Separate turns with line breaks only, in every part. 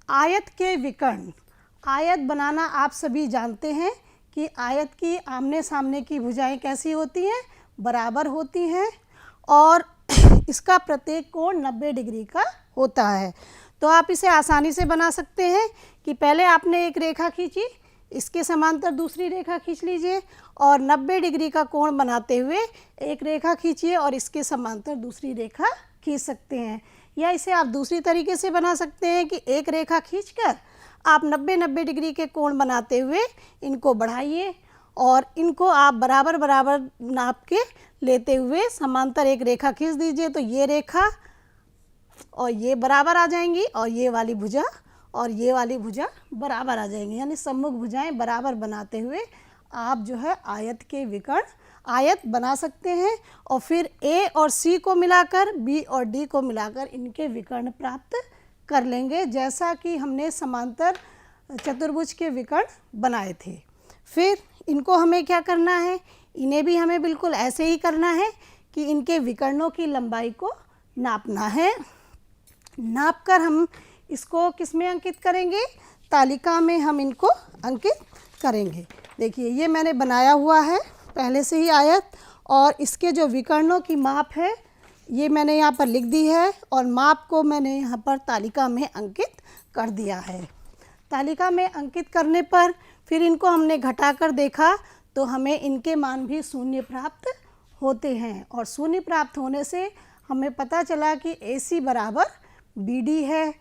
आयत के विकर्ण। आयत बनाना आप सभी जानते हैं कि आयत की आमने सामने की भुजाएं कैसी होती हैं, बराबर होती हैं और इसका प्रत्येक कोण 90 डिग्री का होता है। तो आप इसे आसानी से बना सकते हैं कि पहले आपने एक रेखा खींची, इसके समांतर दूसरी रेखा खींच लीजिए और 90 डिग्री का कोण बनाते हुए एक रेखा खींचिए और इसके समांतर दूसरी रेखा खींच सकते हैं। या इसे आप दूसरी तरीके से बना सकते हैं कि एक रेखा खींचकर आप 90 डिग्री के कोण बनाते हुए इनको बढ़ाइए और इनको आप बराबर बराबर नाप के लेते हुए समांतर एक रेखा खींच दीजिए। तो ये रेखा और ये बराबर आ जाएंगी और ये वाली भुजा और ये वाली भुजा बराबर आ जाएंगी, यानी सम्मुख भुजाएं बराबर बनाते हुए आप जो है आयत के विकर्ण आयत बना सकते हैं। और फिर ए और सी को मिलाकर बी और डी को मिलाकर इनके विकर्ण प्राप्त कर लेंगे, जैसा कि हमने समांतर चतुर्भुज के विकर्ण बनाए थे। फिर इनको हमें क्या करना है, इन्हें भी हमें बिल्कुल ऐसे ही करना है कि इनके विकर्णों की लंबाई को नापना है। नापकर हम इसको किस में अंकित करेंगे, तालिका में हम इनको अंकित करेंगे। देखिए ये मैंने बनाया हुआ है पहले से ही आयत, और इसके जो विकर्णों की माप है ये मैंने यहाँ पर लिख दी है और माप को मैंने यहाँ पर तालिका में अंकित कर दिया है। तालिका में अंकित करने पर फिर इनको हमने घटाकर देखा तो हमें इनके मान भी शून्य प्राप्त होते हैं और शून्य प्राप्त होने से हमें पता चला कि AC बराबर BD है।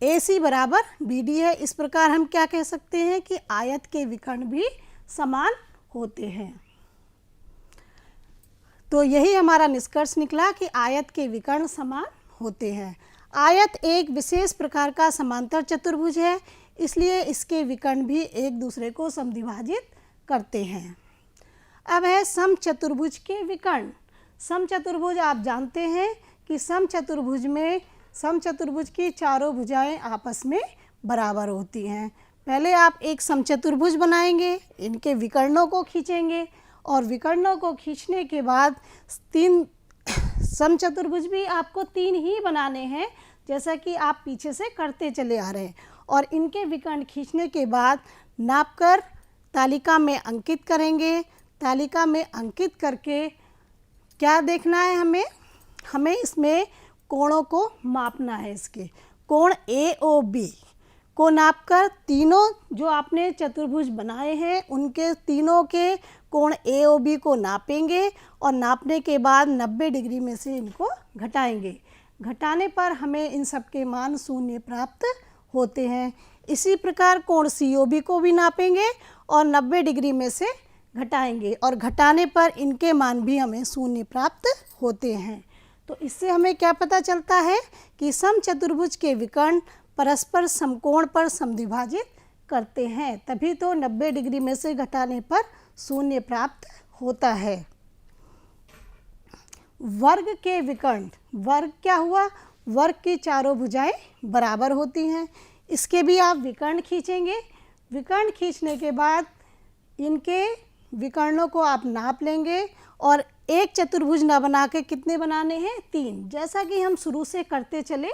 AC बराबर BD है। इस प्रकार हम क्या कह सकते हैं कि आयत के विकर्ण भी समान होते हैं। तो यही हमारा निष्कर्ष निकला कि आयत के विकर्ण समान होते हैं। आयत एक विशेष प्रकार का समांतर चतुर्भुज है, इसलिए इसके विकर्ण भी एक दूसरे को समद्विभाजित करते हैं। अब है समचतुर्भुज के विकर्ण। समचतुर्भुज आप जानते हैं कि समचतुर्भुज की चारों भुजाएं आपस में बराबर होती हैं। पहले आप एक समचतुर्भुज बनाएंगे, इनके विकर्णों को खींचेंगे और विकर्णों को खींचने के बाद तीन समचतुर्भुज भी आपको 3 ही बनाने हैं, जैसा कि आप पीछे से करते चले आ रहे हैं। और इनके विकर्ण खींचने के बाद नापकर तालिका में अंकित करेंगे। तालिका में अंकित करके क्या देखना है, हमें इसमें कोणों को मापना है। इसके कोण AOB को नापकर तीनों जो आपने चतुर्भुज बनाए हैं उनके तीनों के कोण AOB को नापेंगे और नापने के बाद 90 डिग्री में से इनको घटाएंगे। घटाने पर हमें इन सब के मान शून्य प्राप्त होते हैं। इसी प्रकार कोण COB को भी नापेंगे और 90 डिग्री में से घटाएंगे और घटाने पर इनके मान भी हमें शून्य प्राप्त होते हैं। तो इससे हमें क्या पता चलता है कि समचतुर्भुज के विकर्ण परस्पर समकोण पर समद्विभाजित करते हैं, तभी तो 90 डिग्री में से घटाने पर शून्य प्राप्त होता है। वर्ग के विकर्ण, वर्ग क्या हुआ, वर्ग की चारों भुजाएं बराबर होती हैं। इसके भी आप विकर्ण खींचेंगे। विकर्ण खींचने के बाद इनके विकर्णों को आप नाप लेंगे और एक चतुर्भुज न बना के कितने बनाने हैं, 3, जैसा कि हम शुरू से करते चले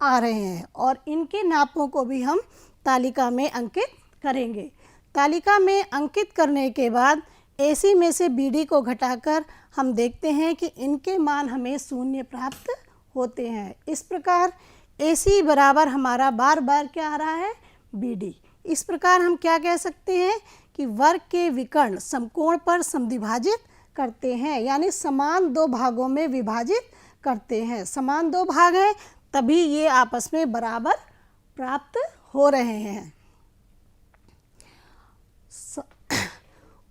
आ रहे हैं। और इनके नापों को भी हम तालिका में अंकित करेंगे। तालिका में अंकित करने के बाद AC में से BD को घटाकर हम देखते हैं कि इनके मान हमें शून्य प्राप्त होते हैं। इस प्रकार AC बराबर हमारा बार बार क्या आ रहा है, BD। इस प्रकार हम क्या कह सकते हैं कि वर्ग के विकर्ण समकोण पर समद्विभाजित करते हैं, यानी समान 2 भागों में विभाजित करते हैं। समान 2 भाग हैं तभी ये आपस में बराबर प्राप्त हो रहे हैं।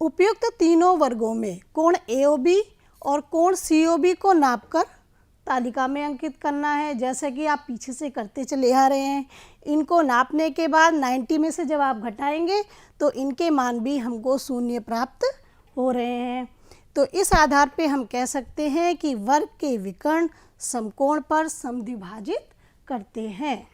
उपयुक्त तीनों वर्गों में कोण AOB और कोण COB को नापकर तालिका में अंकित करना है, जैसा कि आप पीछे से करते चले आ रहे हैं। इनको नापने के बाद 90 में से जब आप घटाएंगे तो इनके मान भी हमको शून्य प्राप्त हो रहे हैं। तो इस आधार पे हम कह सकते हैं कि वर्ग के विकर्ण समकोण पर समद्विभाजित करते हैं।